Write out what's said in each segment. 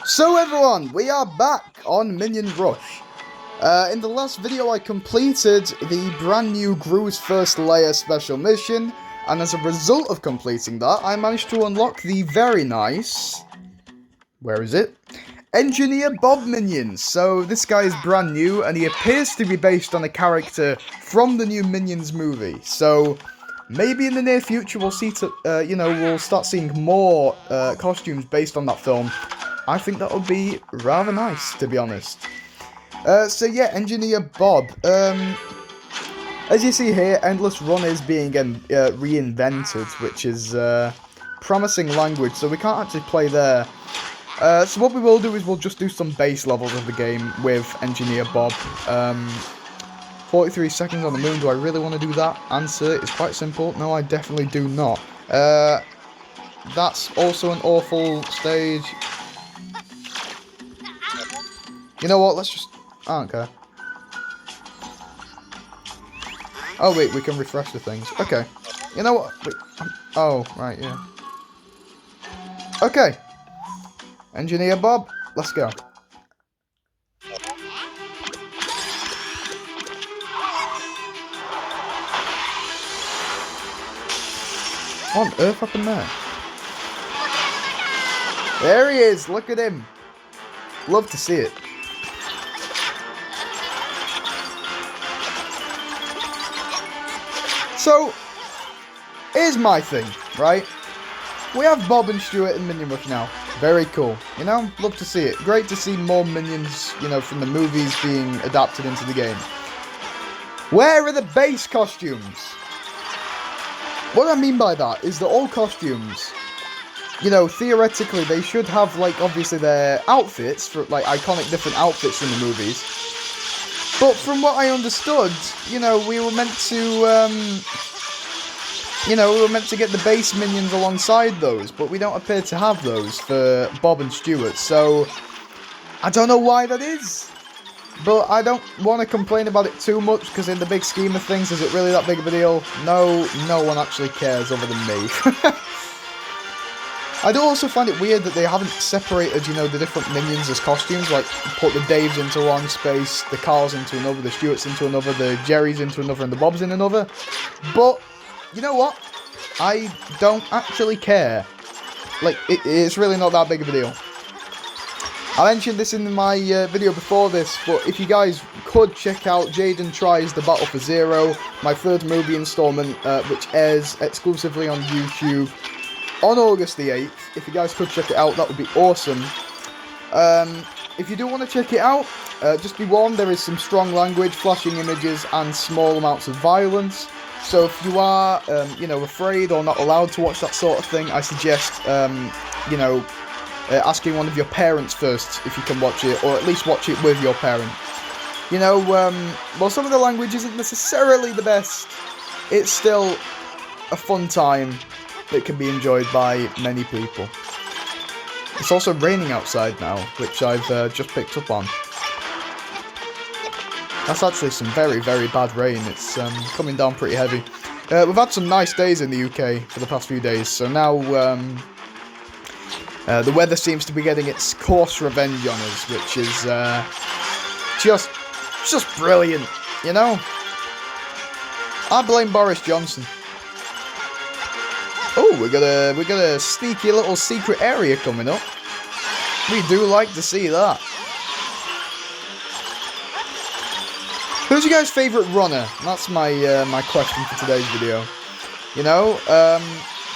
So everyone, we are back on Minion Rush. In the last video I completed the brand new Gru's First Layer special mission, and as a result of completing that, I managed to unlock the very nice... where is it? Engineer Bob Minion. So this guy is brand new, and he appears to be based on a character from the new Minions movie. So maybe in the near future we'll see, we'll start seeing more costumes based on that film. I think that would be rather nice, to be honest. So yeah, Engineer Bob. As you see here, Endless Run is being reinvented, which is promising language, so we can't actually play there. So what we will do is we'll just do some base levels of the game with Engineer Bob. 43 seconds on the moon, do I really want to do that? Answer is quite simple, no I definitely do not. That's also an awful stage. You know what, let's just... I don't care. Oh wait, we can refresh the things. Okay. You know what? Wait, oh, right, yeah. Okay. Engineer Bob, let's go. What on earth happened there? There he is, look at him. Love to see it. So, here's my thing, right? We have Bob and Stuart in Minion Rush now. Very cool. You know, love to see it. Great to see more Minions, you know, from the movies being adapted into the game. Where are the base costumes? What I mean by that is that all costumes, you know, theoretically they should have, like, obviously their outfits, for like, iconic different outfits from the movies. But from what I understood, you know, we were meant to get the base minions alongside those, but we don't appear to have those for Bob and Stuart, so I don't know why that is. But I don't want to complain about it too much, because in the big scheme of things, is it really that big of a deal? No one actually cares other than me. I do also find it weird that they haven't separated, you know, the different minions as costumes, like put the Daves into one space, the Carls into another, the Stuarts into another, the Jerrys into another, and the Bobs in another. But, you know what? I don't actually care. Like, it's really not that big of a deal. I mentioned this in my video before this, but if you guys could check out Jaden Tries the Battle for Zero, my third movie installment, which airs exclusively on YouTube on August the 8th. If you guys could check it out, that would be awesome. If you do want to check it out, just be warned, there is some strong language, flashing images, and small amounts of violence. So if you are, afraid or not allowed to watch that sort of thing, I suggest, asking one of your parents first if you can watch it, or at least watch it with your parent. You know, while some of the language isn't necessarily the best, it's still a fun time that can be enjoyed by many people. It's also raining outside now, which I've just picked up on. That's actually some very, very bad rain. It's coming down pretty heavy. We've had some nice days in the UK for the past few days, so now the weather seems to be getting its coarse revenge on us, which is just brilliant, you know? I blame Boris Johnson. Oh, we got a sneaky little secret area coming up. We do like to see that. Who's your guys' favourite runner? That's my my question for today's video. You know,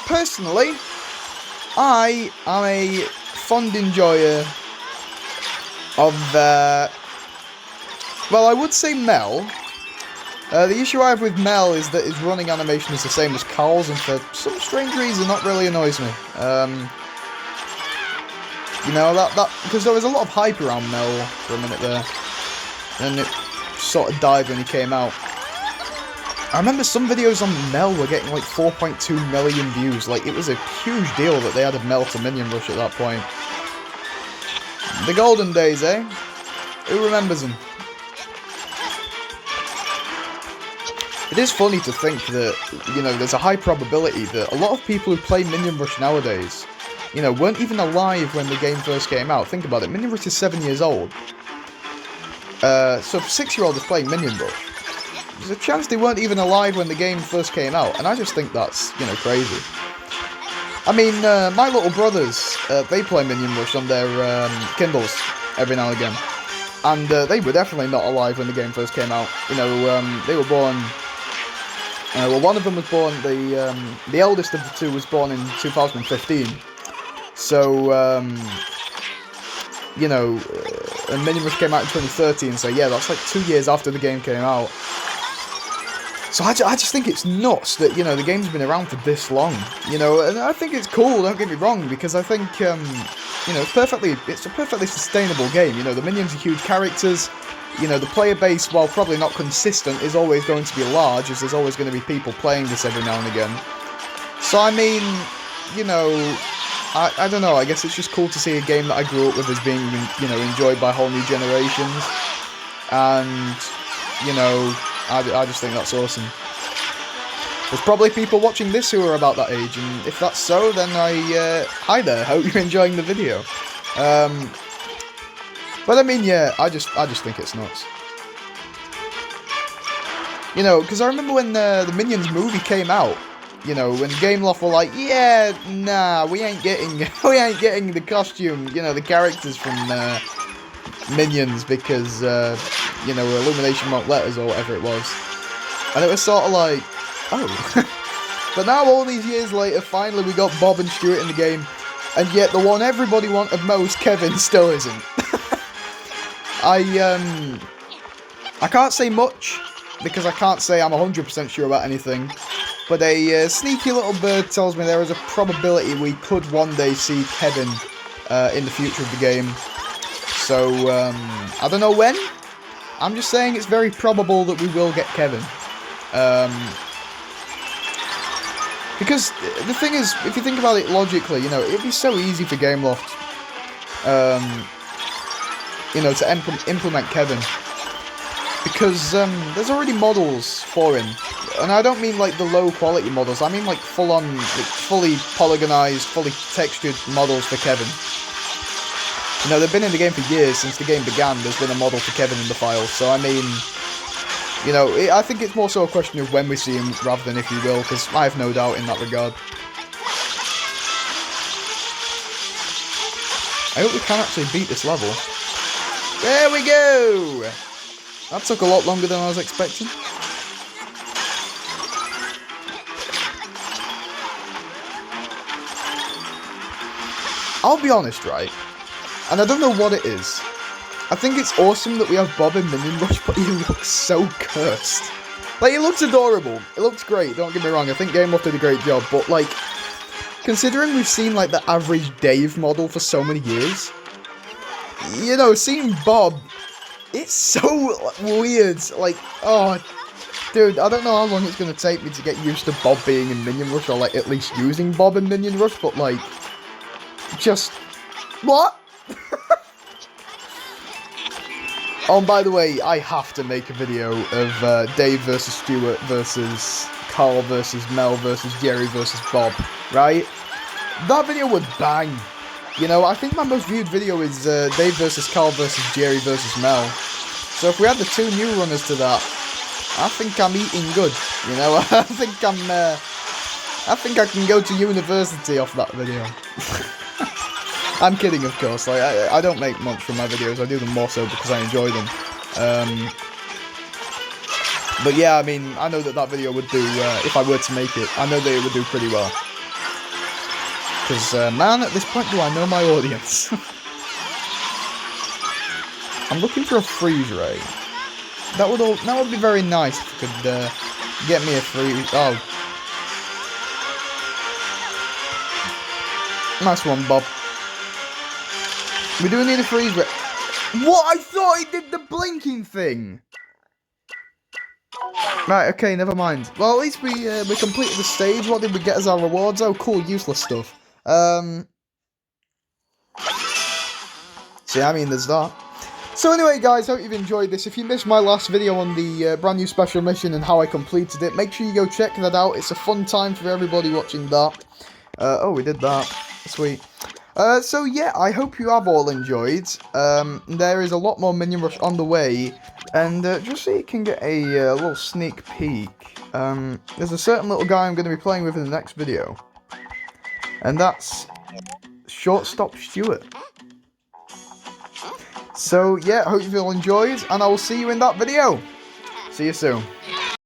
personally, I am a fond enjoyer of, well, I would say Mel. The issue I have with Mel is that his running animation is the same as Carl's, and for some strange reason that really annoys me. You know, that because there was a lot of hype around Mel for a minute there, and it sort of died when he came out. I remember some videos on Mel were getting like 4.2 million views, like it was a huge deal that they added Mel to Minion Rush at that point. The golden days, eh? Who remembers them? It is funny to think that, you know, there's a high probability that a lot of people who play Minion Rush nowadays, you know, weren't even alive when the game first came out. Think about it, Minion Rush is 7 years old. So if a 6-year-old is playing Minion Rush, there's a chance they weren't even alive when the game first came out, and I just think that's, you know, crazy. I mean, my little brothers, they play Minion Rush on their Kindles every now and again, and they were definitely not alive when the game first came out. You know, they were born. Well, one of them was born. The eldest of the two was born in 2015. So, you know, and Minion Rush came out in 2013. So yeah, that's like 2 years after the game came out. So I just think it's nuts that, you know, the game's been around for this long, you know, and I think it's cool, don't get me wrong, because I think, you know, it's a perfectly sustainable game. You know, the minions are huge characters, you know, the player base, while probably not consistent, is always going to be large, as there's always going to be people playing this every now and again. So, I mean, you know, I don't know, I guess it's just cool to see a game that I grew up with as being, you know, enjoyed by whole new generations, and, you know, I just think that's awesome. There's probably people watching this who are about that age, and if that's so, then hi there, hope you're enjoying the video. But I mean, yeah, I just think it's nuts. You know, because I remember when the Minions movie came out, you know, when Gameloft were like, yeah, nah, we ain't getting the costume, you know, the characters from Minions, because you know, Illumination won't let us, or whatever it was. And it was sort of like, oh. But now, all these years later, finally we got Bob and Stuart in the game, and yet the one everybody wanted most, Kevin, still isn't. I can't say much, because I can't say I'm 100% sure about anything, but a sneaky little bird tells me there is a probability we could one day see Kevin in the future of the game. So, I don't know when. I'm just saying it's very probable that we will get Kevin. Because the thing is, if you think about it logically, you know, it'd be so easy for Gameloft, you know, to implement Kevin. Because there's already models for him. And I don't mean like the low quality models, I mean like full on, like, fully polygonized, fully textured models for Kevin. You know, they've been in the game for years. Since the game began, there's been a model for Kevin in the files. So, I mean, you know, I think it's more so a question of when we see him rather than if he will, because I have no doubt in that regard. I hope we can actually beat this level. There we go! That took a lot longer than I was expecting. I'll be honest, right? And I don't know what it is. I think it's awesome that we have Bob in Minion Rush, but he looks so cursed. Like, he looks adorable. It looks great, don't get me wrong. I think Gameloft did a great job, but, like, considering we've seen, like, the average Dave model for so many years, you know, seeing Bob, it's so weird. Like, oh, dude, I don't know how long it's going to take me to get used to Bob being in Minion Rush, or, like, at least using Bob in Minion Rush, but, like, just... What? Oh, and by the way, I have to make a video of Dave versus Stuart versus Carl versus Mel versus Jerry versus Bob, right? That video would bang. You know, I think my most viewed video is Dave versus Carl versus Jerry versus Mel. So if we add the two new runners to that, I think I'm eating good. You know, I think I can go to university off that video. I'm kidding, of course. Like, I don't make much from my videos. I do them more so because I enjoy them. But yeah, I mean, I know that video would do, if I were to make it, I know that it would do pretty well. Because, man, at this point, do I know my audience? I'm looking for a freeze ray. That would be very nice if you could get me a freeze. Oh. Nice one, Bob. We do need a freeze ray. What? I thought it did the blinking thing. Right, okay, never mind. Well, at least we completed the stage. What did we get as our rewards? Oh, cool, useless stuff. So yeah, I mean, there's that. So anyway, guys, hope you've enjoyed this. If you missed my last video on the brand new special mission and how I completed it, make sure you go check that out. It's a fun time for everybody watching that. Oh, we did that. Sweet. So yeah, I hope you have all enjoyed. There is a lot more Minion Rush on the way, and just so you can get a little sneak peek, there's a certain little guy I'm going to be playing with in the next video, and that's Shortstop Stuart. So yeah, I hope you all enjoyed, and I will see you in that video. See you soon.